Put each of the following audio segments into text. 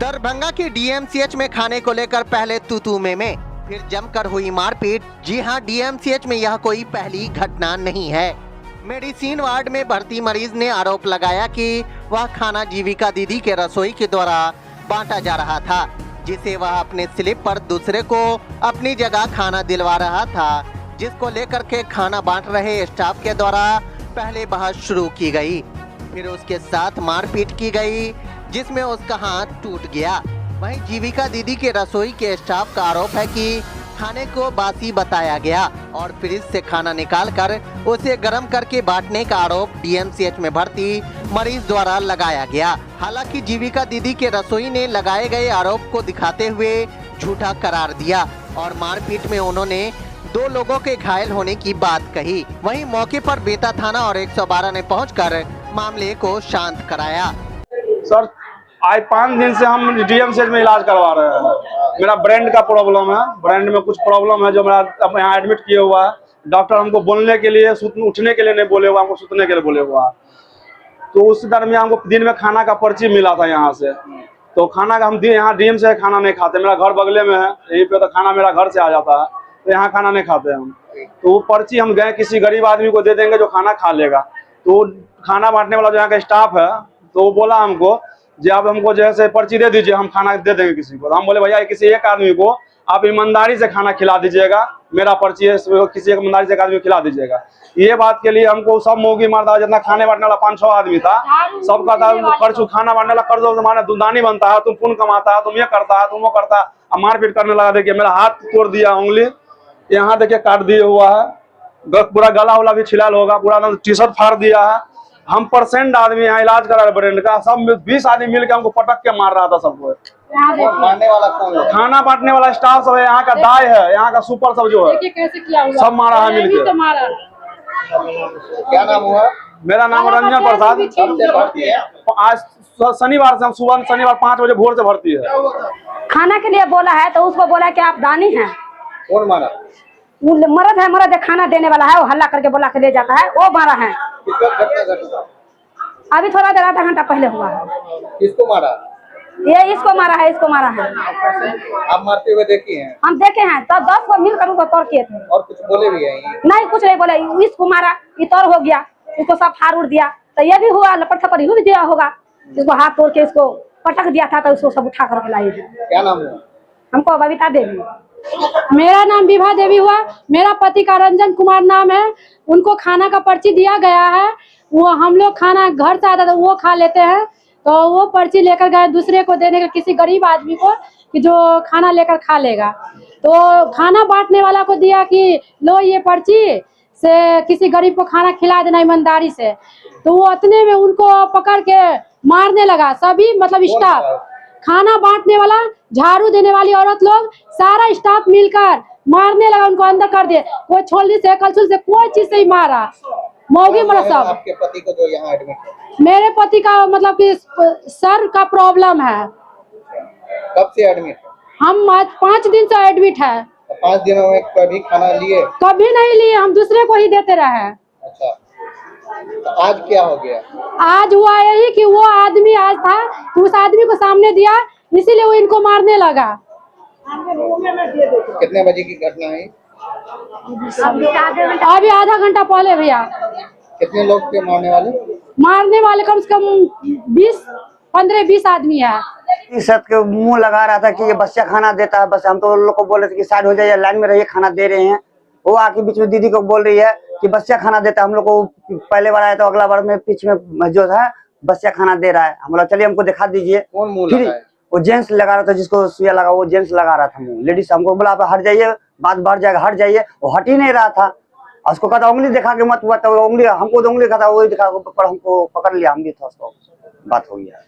दरभंगा की डीएमसीएच में खाने को लेकर पहले तू में फिर जमकर हुई मारपीट। जी हां, डीएमसीएच में यह कोई पहली घटना नहीं है। मेडिसिन वार्ड में भर्ती मरीज ने आरोप लगाया कि वह खाना जीविका दीदी के रसोई के द्वारा बांटा जा रहा था, जिसे वह अपने स्लिप पर दूसरे को अपनी जगह खाना दिलवा रहा था, जिसको लेकर के खाना बांट रहे स्टाफ के द्वारा पहले बहस शुरू की गई, फिर उसके साथ मारपीट की गई, जिसमें उसका हाथ टूट गया। वहीं जीविका दीदी के रसोई के स्टाफ का आरोप है कि खाने को बासी बताया गया और फ्रिज से खाना निकालकर उसे गर्म करके बांटने का आरोप डीएमसीएच में भर्ती मरीज द्वारा लगाया गया। हालांकि जीविका दीदी के रसोई ने लगाए गए आरोप को दिखाते हुए झूठा करार दिया और मारपीट में उन्होंने 2 लोगों के घायल होने की बात कही। वहीं मौके पर बेता थाना और 112 ने पहुंचकर मामले को शांत कराया। सर, आज 5 दिन से हम डीएमसीएच में इलाज करवा रहे हैं। मेरा ब्रेन का प्रॉब्लम है, ब्रेन में कुछ प्रॉब्लम है जो मेरा अब यहाँ एडमिट किए हुआ है। डॉक्टर हमको बोलने के लिए, उठने के लिए नहीं बोले हुआ, हमको सुतने के लिए बोले हुआ। तो उस दरमियान हमको दिन में खाना का पर्ची मिला था यहाँ से, तो खाना का हम यहाँ डीएमसीएच खाना नहीं खाते। मेरा घर बगले में है, यहीं पे तो खाना मेरा घर से आ जाता है, तो यहाँ खाना नहीं खाते हम। तो वो पर्ची हम गए किसी गरीब आदमी को दे देंगे जो खाना खा लेगा। तो खाना बांटने वाला जो यहाँ का स्टाफ है, तो वो बोला हमको जी आप हमको जैसे पर्ची दे दीजिए, हम खाना दे देंगे किसी को। तो हम बोले भैया किसी एक आदमी को आप ईमानदारी से खाना खिला दीजिएगा, मेरा पर्ची है, किसी एक ईमानदारी से एक आदमी को खिला दीजिएगा। ये बात के लिए हमको सब मोगी मारता, जितना खाने बांटने वाला 5-6 आदमी था, सबका था कर्ज, खाना बांटने वाला कर्ज तुम्हारा दुदानी बनता है, तुम पुण्य कमाता है, तुम ये करता है, तुम वो करता है। मारपीट करने लगा। देखिए मेरा हाथ तोड़ दिया, उंगली यहाँ देखिए काट दिया हुआ है, पूरा गला उला भी छिलाल होगा, पूरा टी शर्ट फाड़ दिया है। हम परसेंट आदमी यहाँ इलाज करा रहे ब्रेन का, सब 20 आदमी मिलकर हमको पटक के मार रहा था सबको। मारने वाला कौन है? खाना बांटने वाला स्टाफ सब है, यहाँ का दाई है, यहाँ का सुपर सब जो है, कैसे किया हुआ? सब मारा है मिलकर। क्या नाम हुआ? मेरा नाम रंजन प्रसाद। आज शनिवार से हम सुबह शनिवार 5 बजे भोर से भर्ती है। खाना के लिए बोला है तो उसको बोला कि आप दानी हैं। कौन मारा? मर्द है, मर्द है, खाना देने वाला है, वो हल्ला करके बोला के ले जाता है, वो मारा है। अभी थोड़ा देर आधा घंटा पहले हुआ है। किसको मारा? ये इसको मारा है, इसको मारा है। आप मारते हुए देखी हैं? हम देखे हैं, तो 10 को मिलकर उनको तोड़ किए थे। और कुछ बोले भी हैं? नहीं, कुछ नहीं बोले। इसको मारा, ये तोड़ हो गया, इसको सब फाड़ उड़ दिया, तो ये भी हुआ, लपट थपड़ भी दिया होगा। इसको हाथ तोड़ के इसको पटक दिया था, तो उसको सब उठा कर लाई। क्या नाम हुआ? हमको बबीता देवी। मेरा नाम विभा देवी हुआ। मेरा पति का रंजन कुमार नाम है। उनको खाना का पर्ची दिया गया है, वो हम लोग खाना घर से आता था वो खा लेते हैं, तो वो पर्ची लेकर गए दूसरे को देने का, किसी गरीब आदमी को कि जो खाना लेकर खा लेगा। तो खाना बांटने वाला को दिया कि लो ये पर्ची से किसी गरीब को खाना खिला देना ईमानदारी से। तो वो इतने में उनको पकड़ के मारने लगा, सभी मतलब स्टाफ, खाना बांटने वाला, झाड़ू देने वाली औरत लोग, सारा स्टाफ मिलकर मारने लगा, उनको अंदर कर दिए। कोई छोलनी से, कलछुल से, कोई चीज से ही मारा, मौगी मरा सब। आपके पति को जो यहाँ एडमिट है? मेरे पति का मतलब कि सर का प्रॉब्लम है। कब से एडमिट है? हम आज 5 दिन से एडमिट है। 5 दिनों में कभी खाना लिए? कभी नहीं लिए, हम दूसरे को ही देते रहे। अच्छा, तो आज क्या हो गया? आज हुआ यही कि वो आदमी आज था, तो उस आदमी को सामने दिया, इसीलिए वो इनको मारने लगा। कितने बजे की घटना है? अभी आधा घंटा पहले भैया। कितने लोग थे मारने वाले? मारने वाले कम से कम 15-20 आदमी है। इस सब के मुंह लगा रहा था कि ये बच्चा खाना देता है, बस हम तो उन लोग को बोल रहे थे कि साइड हो जाइए, लाइन में रहिए, खाना दे रहे हैं। वो आके बीच में दीदी को बोल रही है कि बच्चा खाना देता है। हम लोग को पहले बार आया तो अगला बार में पीछे में जो था बच्चा खाना दे रहा है। हम लोग चलिए हमको दिखा दीजिए। कौन मुंह लगा है? वो जेंट्स लगा रहा था, जिसको सुइया लगा वो जेंट्स लगा रहा था मुंह। लेडीज हमको बोला आप हट जाइए, बात बढ़ जाएगा, हट जाइए। वो हट ही नहीं रहा था। उसको कहता उंगली दिखा के मत बताओ, उंगली हमको तो उंगली खाता, वही दिखा पर हमको पकड़ लिया, हम भी था, उसको बात हो गया।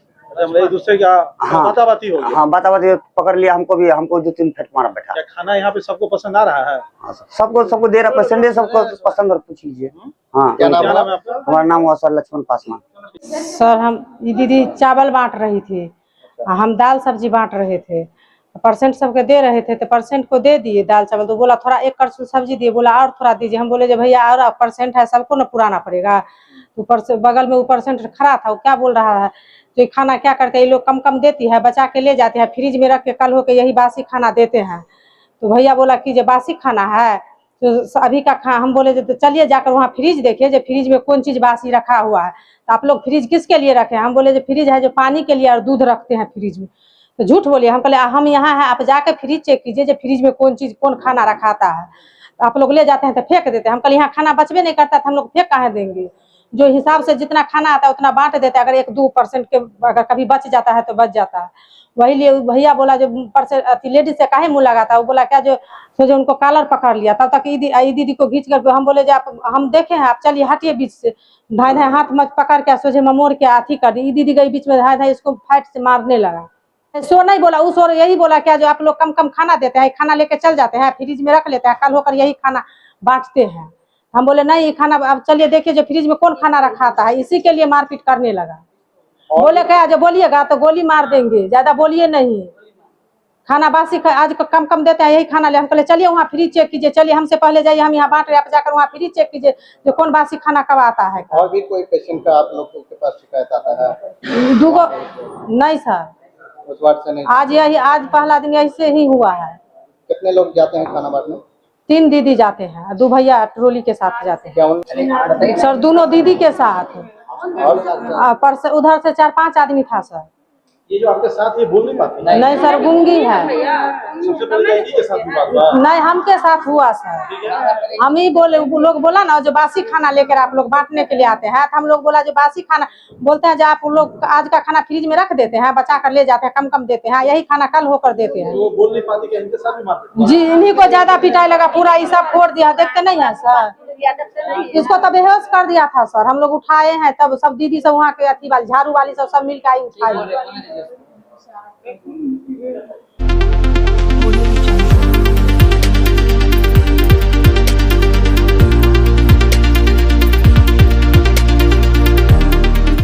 दूसरे क्या बाताबाती हो गई? हाँ, बाताबाती पकड़ लिया हमको भी, हमको 2-3 फेंट मारा बैठा। क्या खाना यहाँ पे सबको पसंद आ रहा है? हाँ, सबको दे रहा, पसंद है सबको पसंद, और पूछ लीजिए। हाँ, क्या नाम है आपका? हमारा नाम हुआ सर लक्ष्मण पासवान। सर हम दीदी चावल बांट रही थी, हम दाल सब्जी बांट रहे थे, परसेंट सबके दे रहे थे, तो परसेंट को दे दिए दाल चावल। तो बोला थोड़ा 1 कड़छुल सब्जी दिए, बोला और थोड़ा दीजिए। हम बोले भैया और परसेंट है, सबको ना पुराना पड़ेगा। तो बगल में वो परसेंट खड़ा था, वो क्या बोल रहा है तो ये खाना क्या करते हैं, ये लोग कम कम देती है, बचा के ले जाते हैं, फ्रिज में रख के कल होके यही बासी खाना देते हैं। तो भैया बोला कि जो बासी खाना है तो अभी का खा, हम बोले तो चलिए जाकर वहाँ फ्रिज देखिए जो फ्रिज में कौन चीज बासी रखा हुआ है। तो आप लोग फ्रिज किसके लिए रखे हैं? हम बोले जो फ्रिज है जो पानी के लिए और दूध रखते हैं फ्रिज में। तो झूठ बोलिए। हम कहले हम यहाँ है, आप जाके फ्रिज चेक कीजिए जो फ्रिज में कौन चीज कौन खाना रखाता है। तो आप लोग ले जाते हैं तो फेंक देते हैं। हम कहले यहाँ खाना बचबे नहीं करता तो हम लोग फेंक कहाँ देंगे? जो हिसाब से जितना खाना आता है उतना बांट देते हैं। अगर 1-2% के अगर कभी बच जाता है तो बच जाता है। वही लिए भैया बोला जो लेडीज से काहे मुँह लगाता है, वो बोला क्या जो सोचे उनको कॉलर पकड़ लिया। तब तक दीदी को खींच कर हम बोले जो आप हम देखे हैं, आप चलिए हटिए बीच से। धाय धाय हाथ मत पकड़ के सोचे ममोड़ के हाथी कर दी। दीदी गई बीच में धाय धाय इसको फाइट से मारने लगा। सो नहीं बोला, उस और यही बोला क्या जो आप लोग कम कम खाना देते हैं, खाना लेके चल जाते हैं फ्रिज में रख लेते हैं, कल होकर यही खाना बांटते हैं। हम बोले नहीं खाना अब चलिए देखिए जो फ्रिज में कौन खाना रखा था है, इसी के लिए मारपीट करने लगा। बोले क्या जो बोलिएगा तो गोली मार देंगे, ज्यादा बोलिए नहीं। खाना बासी आज कम कम देते हैं, यही खाना ले। हम कहले चलिए वहाँ फ्रिज चेक कीजिए, चलिए हमसे पहले जाइए, हम यहाँ बांट रहे, आप जाकर वहाँ फ्रिज चेक कीजिए जो कौन बासी खाना कब आता है। और भी कोई पेशेंट का आप लोगों के पास शिकायत आता है? दूगो नहीं सर, उस वार्ड से नहीं? आज पहला दिन ऐसे ही हुआ है। कितने लोग जाते हैं खाना बांटने? 3 दीदी जाते हैं, 2 भैया ट्रोली के साथ जाते हैं। क्या सर दोनों दीदी के साथ और पर से उधर से 4-5 आदमी था सर। ये जो आपके साथ ये बोल नहीं पाती? नहीं सर गूंगी है। सबसे पहले दीदी के साथ भी बात हुआ? नहीं हमके साथ हुआ सर। हम ही बोले, वो लोग बोला ना जो बासी खाना लेकर आप लोग बांटने के लिए आते हैं, तो हम लोग बोला जो बासी खाना बोलते हैं जो आप लोग आज का खाना फ्रिज में रख देते हैं, बचा कर ले जाते हैं, कम कम देते हैं, यही खाना कल होकर देते हैं। वो बोल नहीं पाती कि इनके साथ भी मारते? जी इन्हीं को ज्यादा पिटाई लगा, पूरा ये सब फोड़ दिया, देखते नहीं है सर। इसको तब बेहोश कर दिया था सर, हम लोग उठाए हैं, तब सब दीदी सब वहाँ के अथी वाली झाड़ू वाली सब मिल के आई उठाई।